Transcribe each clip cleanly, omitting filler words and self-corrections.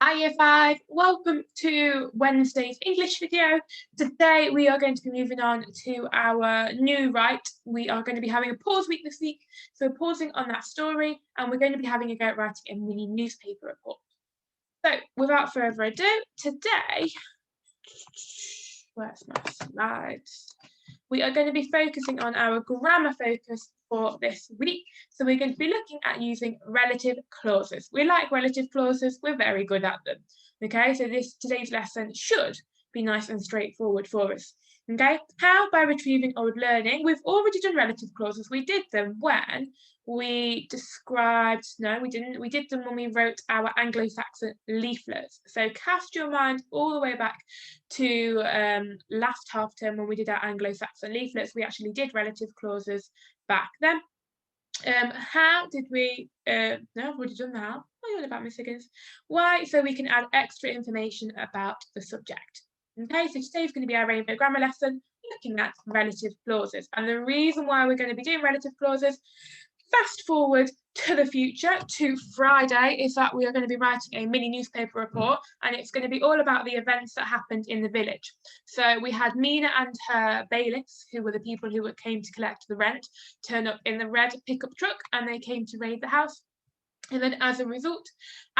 Hi Year 5, welcome to Wednesday's English video. Today we are going to be moving on to our new write. We are going to be having a pause week this week, so pausing on that story, and we're going to be having a go at writing a mini newspaper report. So without further ado, today, where's my slides? We are going to be focusing on our grammar focus for this week. So we're going to be looking at using relative clauses. We like relative clauses, we're very good at them. Okay, so today's lesson should be nice and straightforward for us. Okay, how? By retrieving old learning. We've already done relative clauses. We did them when we described, no, we didn't. We did them when we wrote our Anglo-Saxon leaflets. So cast your mind all the way back to last half term when we did our Anglo-Saxon leaflets. We actually did relative clauses back then. How did we, no, I've already done that. What are you on about, Miss Higgins? Why? So we can add extra information about the subject. Okay, so today's going to be our rainbow grammar lesson, looking at relative clauses. And the reason why we're going to be doing relative clauses, fast forward to the future, to Friday, is that we are going to be writing a mini newspaper report, and it's going to be all about the events that happened in the village. So we had Mina and her bailiffs, who were the people who came to collect the rent, turn up in the red pickup truck, and they came to raid the house. And then as a result,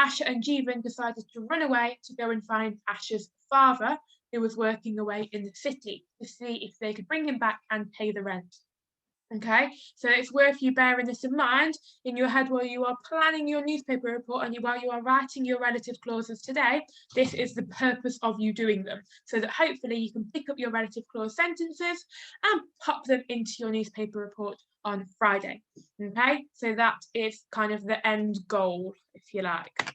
Asha and Jeevan decided to run away to go and find Asha's father, who was working away in the city, to see if they could bring him back and pay the rent. Okay, so it's worth you bearing this in mind in your head while you are planning your newspaper report and while you are writing your relative clauses today. This is the purpose of you doing them, so that hopefully you can pick up your relative clause sentences and pop them into your newspaper report on Friday. Okay, so that is kind of the end goal, if you like.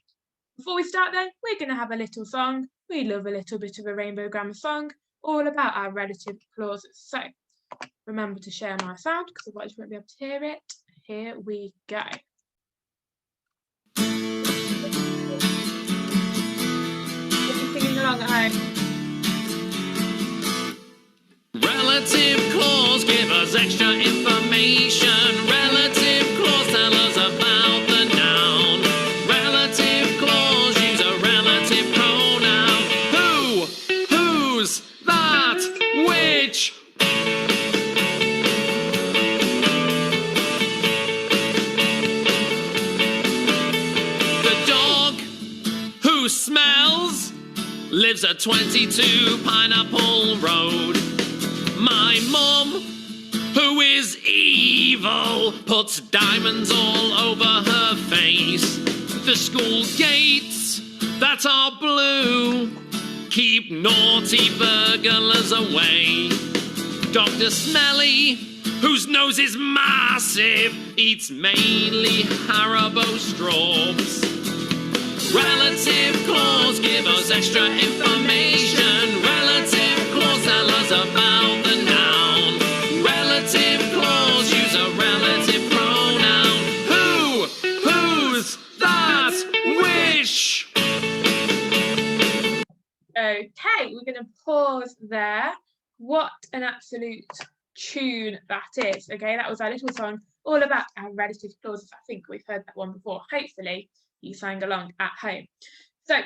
Before we start then, we're going to have a little song. We love a little bit of a rainbow grammar song, all about our relative clauses. So remember to share my sound, because otherwise you won't be able to hear it. Here we go. You're singing along at home. Relative clause give us extra information. Relative clause tell us about the noun. Relative clause use a relative pronoun. Who, whose, that, which. The dog who smells lives at 22 Pineapple Road. My mum, who is evil, puts diamonds all over her face. The school gates that are blue keep naughty burglars away. Dr. Smelly, whose nose is massive, eats mainly Haribo straws. Relative clause give us extra information. Relative clause tell us about the noun. Relative clause use a relative pronoun. Who, whose, that, which. Okay, we're going to pause there. What an absolute tune that is. Okay, that was our little song all about our relative clauses. I think we've heard that one before. Hopefully you sang along at home. So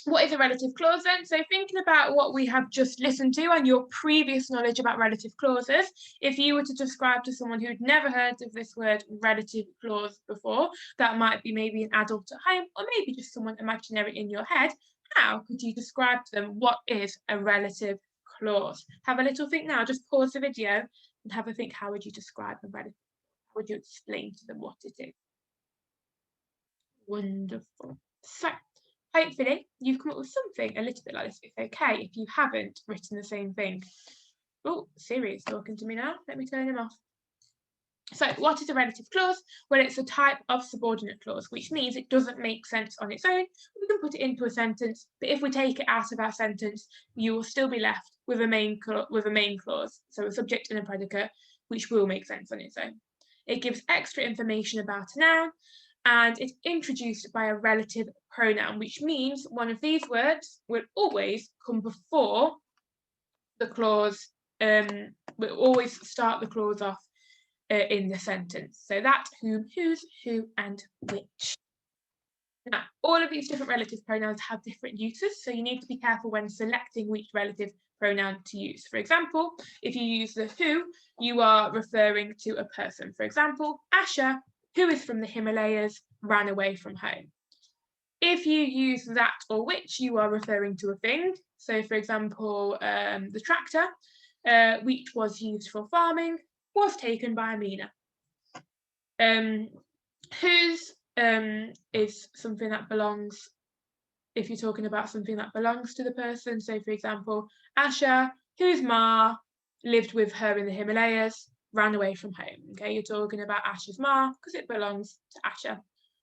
what is a relative clause then? So thinking about what we have just listened to and your previous knowledge about relative clauses, if you were to describe to someone who'd never heard of this word relative clause before, that might be maybe an adult at home or maybe just someone imaginary in your head, how could you describe to them what is a relative clause? Have a little think now, just pause the video and have a think, how would you describe a relative? How would you explain to them what it is? Wonderful. So hopefully you've come up with something a little bit like this. It's okay if you haven't written the same thing. Oh, Siri is talking to me now. Let me turn him off. So what is a relative clause? Well, it's a type of subordinate clause, which means it doesn't make sense on its own. We can put it into a sentence, but if we take it out of our sentence, you will still be left with a main clause, so a subject and a predicate, which will make sense on its own. It gives extra information about a noun, and it's introduced by a relative pronoun, which means one of these words will always come before the clause, will always start the clause off in the sentence. So that, whom, whose, who, and which. Now, all of these different relative pronouns have different uses, so you need to be careful when selecting which relative pronoun to use. For example, if you use the who, you are referring to a person. For example, Asha, who is from the Himalayas, ran away from home. If you use that or which, you are referring to a thing. So, for example, the tractor, which was used for farming, was taken by Amina. Whose is something that belongs, if you're talking about something that belongs to the person. So, for example, Asha, whose ma lived with her in the Himalayas, ran away from home. Okay, you're talking about Asha's ma because it belongs to Asha.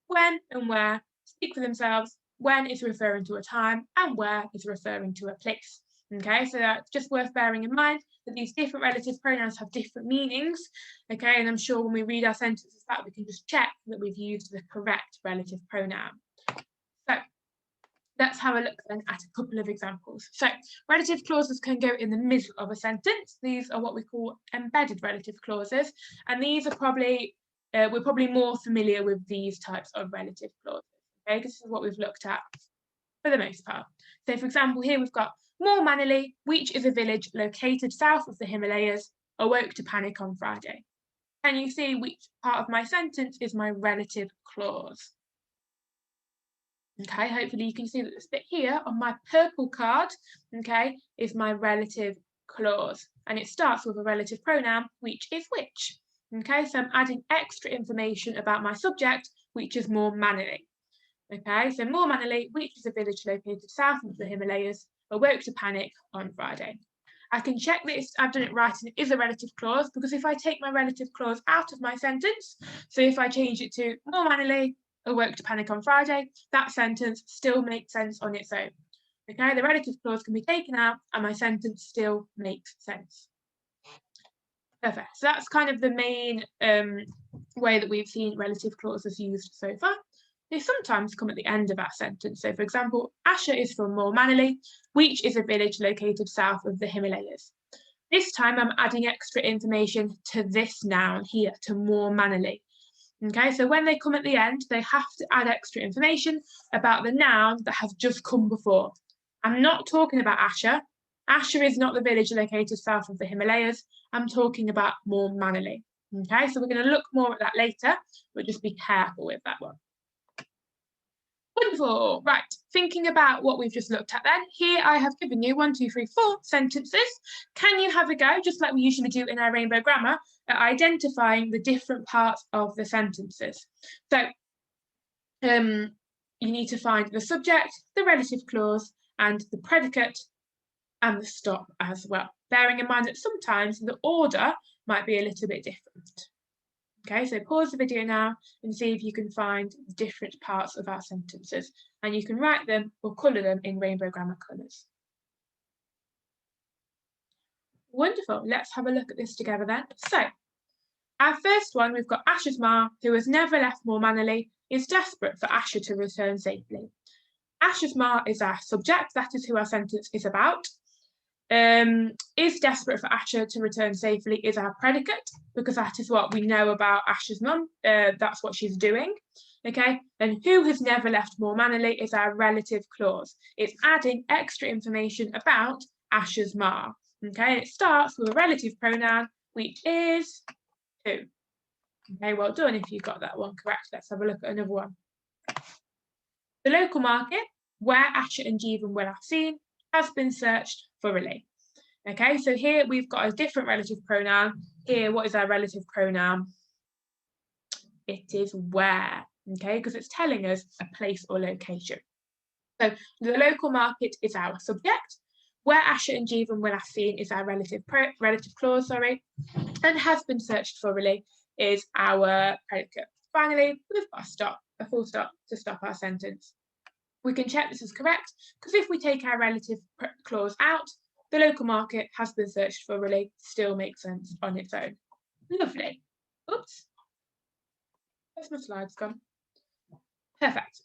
When and where speak for themselves. When is referring to a time and where is referring to a place. Okay, so that's just worth bearing in mind that these different relative pronouns have different meanings. Okay, and I'm sure when we read our sentences back, we can just check that we've used the correct relative pronoun. So let's have a look then at a couple of examples. So relative clauses can go in the middle of a sentence. These are what we call embedded relative clauses, and these are probably we're probably more familiar with these types of relative clauses. Okay, this is what we've looked at for the most part. So, for example, here we've got More Manali, which is a village located south of the Himalayas, awoke to panic on Friday. Can you see which part of my sentence is my relative clause? Okay, hopefully you can see that this bit here on my purple card, okay, is my relative clause. And it starts with a relative pronoun, which is which. Okay, so I'm adding extra information about my subject, which is More Manali. Okay, so More Manali, which is a village located south of the Himalayas, awoke to panic on Friday. I can check this, I've done it right and it is a relative clause, because if I take my relative clause out of my sentence, so if I change it to More Manali, awoke to panic on Friday, that sentence still makes sense on its own. Okay, the relative clause can be taken out and my sentence still makes sense. Perfect, so that's kind of the main way that we've seen relative clauses used so far. They sometimes come at the end of our sentence. So, for example, Asha is from More Manali, which is a village located south of the Himalayas. This time I'm adding extra information to this noun here, to More Manali. Okay, so when they come at the end, they have to add extra information about the noun that has just come before. I'm not talking about Asha. Asha is not the village located south of the Himalayas. I'm talking about More Manali. Okay, so we're going to look more at that later, but just be careful with that one. Wonderful. Right, thinking about what we've just looked at then, here I have given you 1, 2, 3, 4 sentences. Can you have a go, just like we usually do in our Rainbow Grammar, at identifying the different parts of the sentences? So you need to find the subject, the relative clause, and the predicate, and the stop as well, bearing in mind that sometimes the order might be a little bit different. Okay, so pause the video now and see if you can find the different parts of our sentences, and you can write them or colour them in Rainbow Grammar colours. Wonderful, let's have a look at this together then. So, our first one, we've got Asha's ma, who has never left More Manali, is desperate for Asha to return safely. Asha's ma is our subject, that is who our sentence is about. Is desperate for Asha to return safely is our predicate, because that is what we know about Asha's mum. That's what she's doing. Okay, and who has never left More Manali is our relative clause. It's adding extra information about Asha's ma. Okay, and it starts with a relative pronoun, which is who. Okay, well done if you got that one correct. Let's have a look at another one. The local market, where Asha and Jeevan will have seen, has been searched thoroughly. Okay, so here we've got a different relative pronoun. Here, what is our relative pronoun? It is where, okay, because it's telling us a place or location. So the local market is our subject. Where Asha and Jeevan will have seen is our relative clause, and has been searched thoroughly is our predicate. Finally, we've got a full stop to stop our sentence. We can check this is correct, because if we take our relative clause out, the local market has been searched thoroughly still makes sense on its own. Lovely. Oops. Where's my slides gone? Perfect.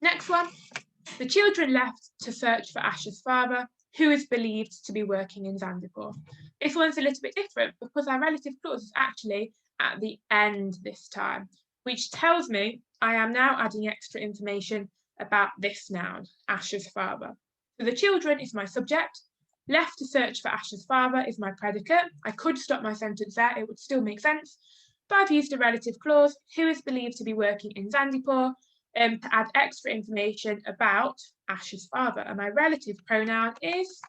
Next one. The children left to search for Asha's father, who is believed to be working in Zanzibar. This one's a little bit different because our relative clause is actually at the end this time, which tells me I am now adding extra information about this noun, Asher's father. So the children is my subject. Left to search for Asher's father is my predicate. I could stop my sentence there, it would still make sense. But I've used a relative clause, who is believed to be working in Zandipur, to add extra information about Asher's father. And my relative pronoun is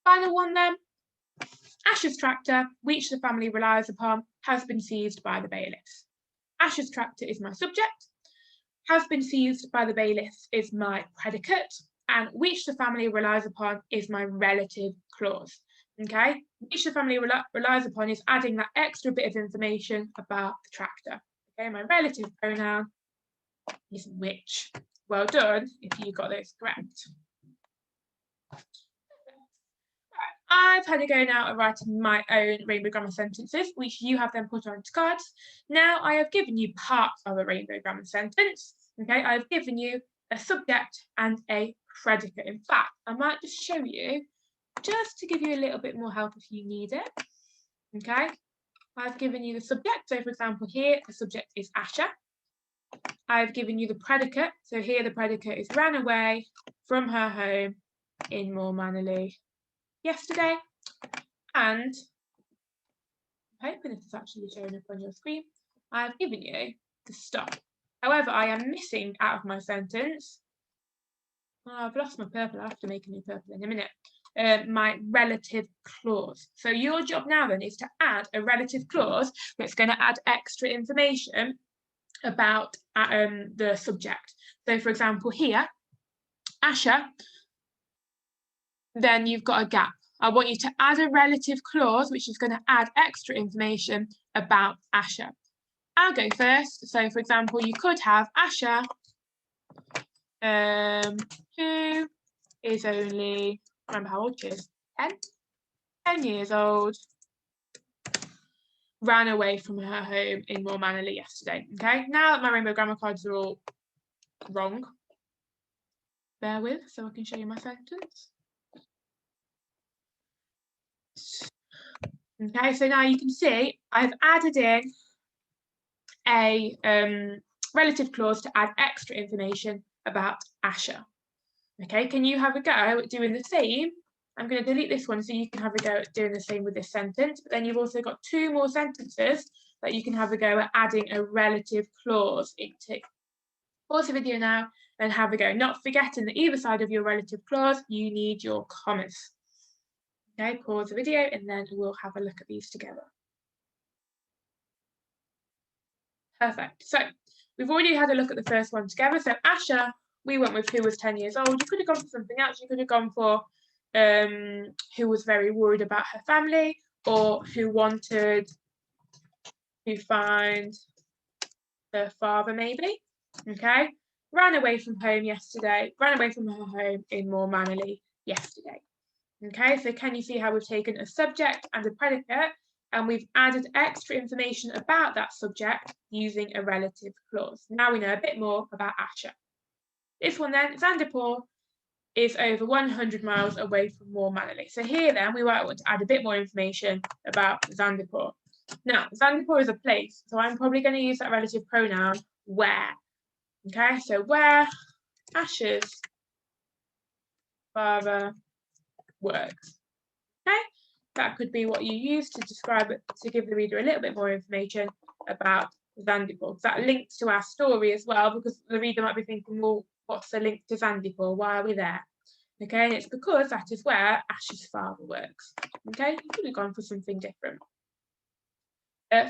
final one then. Asher's tractor, which the family relies upon, has been seized by the bailiffs. Asher's tractor is my subject. Has been seized by the bailiffs is my predicate, and which the family relies upon is my relative clause. Okay, which the family relies upon is adding that extra bit of information about the tractor. Okay, my relative pronoun is which. Well done if you got those correct. I've had a go now at writing my own rainbow grammar sentences, which you have then put onto cards. Now I have given you parts of a rainbow grammar sentence. Okay, I've given you a subject and a predicate. In fact, I might just show you, just to give you a little bit more help if you need it. Okay, I've given you the subject. So for example, here the subject is Asher. I've given you the predicate. So here the predicate is ran away from her home in Moor Mannerley yesterday, and I'm hoping this is actually showing up on your screen. I've given you the stop. However, I am missing out of my sentence. Oh, I've lost my purple. I have to make a new purple in a minute. My relative clause. So your job now then is to add a relative clause that's going to add extra information about the subject. So for example, here, Asher, then you've got a gap. I want you to add a relative clause which is going to add extra information about Asher. I'll go first. So for example, you could have Asher, who is only, remember how old she is, 10 years old, ran away from her home in Moor Mannerley yesterday. Okay, now that my rainbow grammar cards are all wrong, bear with so I can show you my sentence. Okay, so now you can see I've added in a relative clause to add extra information about Asher. Okay, can you have a go at doing the same? I'm going to delete this one so you can have a go at doing the same with this sentence, but then you've also got 2 more sentences that you can have a go at adding a relative clause into. Pause the video now and have a go, not forgetting that either side of your relative clause you need your commas. Okay, pause the video and then we'll have a look at these together. Perfect. So we've already had a look at the first one together. So Asher, we went with who was 10 years old. You could have gone for something else. You could have gone for who was very worried about her family, or who wanted to find her father, maybe. Okay. Ran away from home yesterday. Ran away from her home in Moor Mannerley yesterday. Okay, so can you see how we've taken a subject and a predicate and we've added extra information about that subject using a relative clause? Now we know a bit more about Asher. This one then, Zandipur is over 100 miles away from Moor Mannerley. So here then we might want to add a bit more information about Zandipur. Now, Zandipur is a place, so I'm probably going to use that relative pronoun where. Okay, so where Asher's father works. Okay, that could be what you use to describe it, to give the reader a little bit more information about Zandipur. That links to our story as well, because the reader might be thinking, well, what's the link to Zandipur? Why are we there? Okay, and it's because that is where Asher's father works. Okay, you could have gone for something different.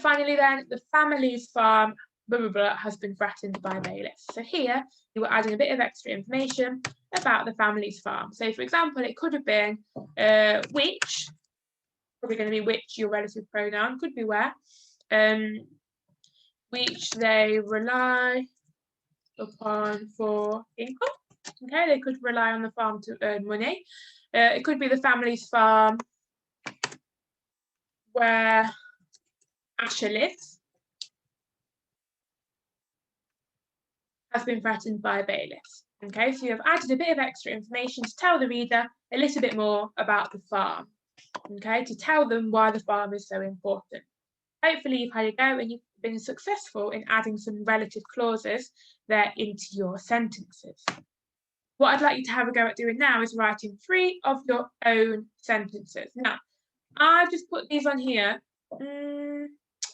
Finally then, the family's farm blah, blah, blah, has been threatened by bailiffs. So here you were adding a bit of extra information about the family's farm. So for example, it could have been which, probably going to be which, your relative pronoun, could be where, which they rely upon for income. Okay, they could rely on the farm to earn money. It could be the family's farm where Asher lives has been threatened by bailiffs. Okay, so you've added a bit of extra information to tell the reader a little bit more about the farm. Okay, to tell them why the farm is so important. Hopefully you've had a go and you've been successful in adding some relative clauses there into your sentences. What I'd like you to have a go at doing now is writing 3 of your own sentences. Now, I've just put these on here.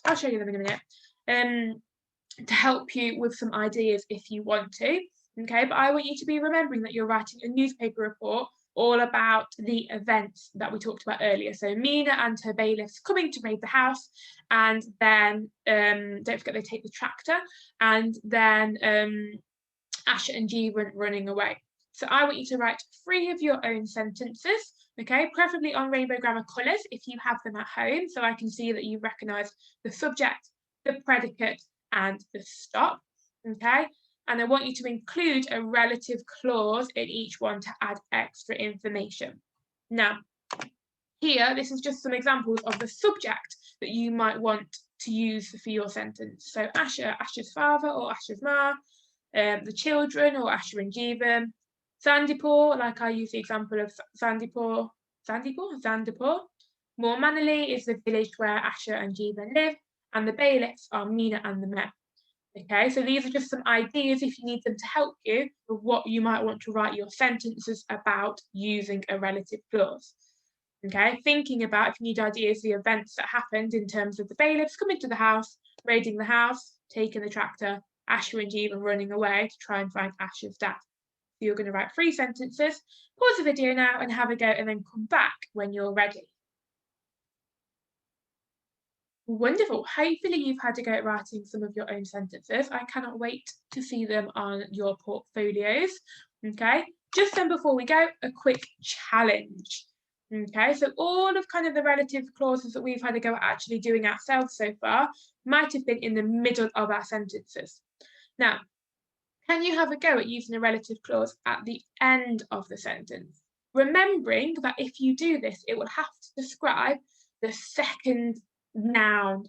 I'll show you them in a minute. To help you with some ideas if you want to. Okay, but I want you to be remembering that you're writing a newspaper report all about the events that we talked about earlier. So Mina and her bailiffs coming to raid the house, and then don't forget they take the tractor, and then Asher and Jeevan running away. So I want you to write 3 of your own sentences, okay, preferably on Rainbow Grammar colours if you have them at home, so I can see that you recognise the subject, the predicate, and the stop, okay? And I want you to include a relative clause in each one to add extra information. Now, here, this is just some examples of the subject that you might want to use for your sentence. So Asher, Asher's father or Asher's ma, the children or Asher and Jeevan, Zandipur, like I use the example of Zandipur. More Manali is the village where Asher and Jeevan live, and the bailiffs are Mina and the men. Okay, so these are just some ideas if you need them to help you with what you might want to write your sentences about using a relative clause. Okay, thinking about if you need ideas, the events that happened in terms of the bailiffs coming to the house, raiding the house, taking the tractor, Asher and Jeevan running away to try and find Asher's dad. So you're going to write 3 sentences, pause the video now and have a go, and then come back when you're ready. Wonderful. Hopefully you've had a go at writing some of your own sentences. I cannot wait to see them on your portfolios. Okay, just then before we go, a quick challenge. Okay, so all of kind of the relative clauses that we've had a go at actually doing ourselves so far might have been in the middle of our sentences. Now, can you have a go at using a relative clause at the end of the sentence? Remembering that if you do this, it will have to describe the second noun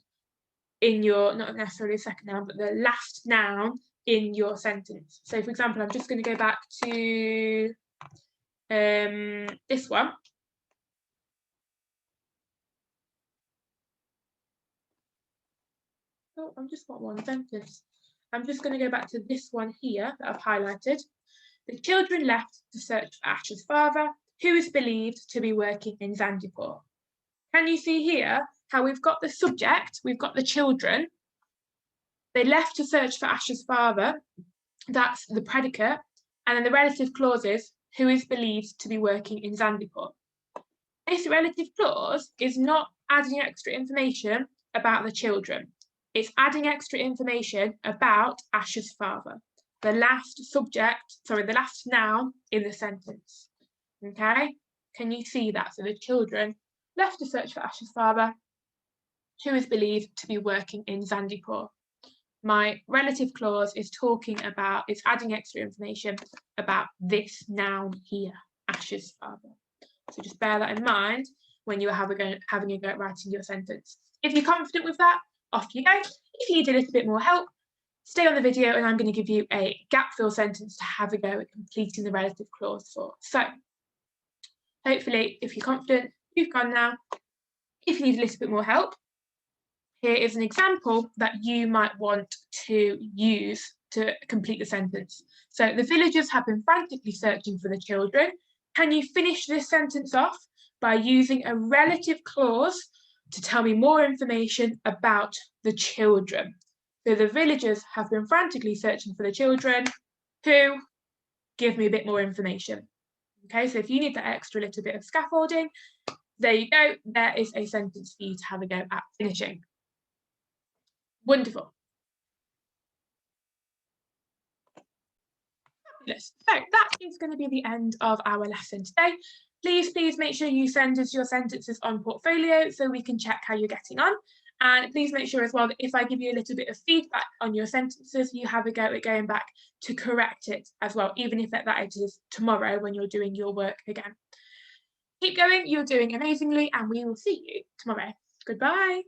in your, not necessarily the second noun, but the last noun in your sentence. So for example, I'm just going to go back to this one. Oh, I've just got one sentence. I'm just going to go back to this one here that I've highlighted. The children left to search for Asher's father, who is believed to be working in Zandipur. Can you see here how we've got the subject, we've got the children, they left to search for Asher's father, that's the predicate, and then the relative clause is, who is believed to be working in Zandipur. This relative clause is not adding extra information about the children. It's adding extra information about Asher's father, the last noun in the sentence. Okay, can you see that? So the children left to search for Asher's father, who is believed to be working in Zandipur. My relative clause is it's adding extra information about this noun here, Asher's father. So just bear that in mind when you're having a go at writing your sentence. If you're confident with that, off you go. If you need a little bit more help, stay on the video and I'm going to give you a gap fill sentence to have a go at completing the relative clause for. So hopefully, if you're confident, you've gone now. If you need a little bit more help, here is an example that you might want to use to complete the sentence. So the villagers have been frantically searching for the children. Can you finish this sentence off by using a relative clause to tell me more information about the children? So the villagers have been frantically searching for the children who give me a bit more information. Okay, so if you need that extra little bit of scaffolding, there you go. There is a sentence for you to have a go at finishing. Wonderful. Fabulous. So that is going to be the end of our lesson today. Please make sure you send us your sentences on Portfolio so we can check how you're getting on. And please make sure as well that if I give you a little bit of feedback on your sentences, you have a go at going back to correct it as well, even if that is tomorrow when you're doing your work again. Keep going, you're doing amazingly, and we will see you tomorrow. Goodbye.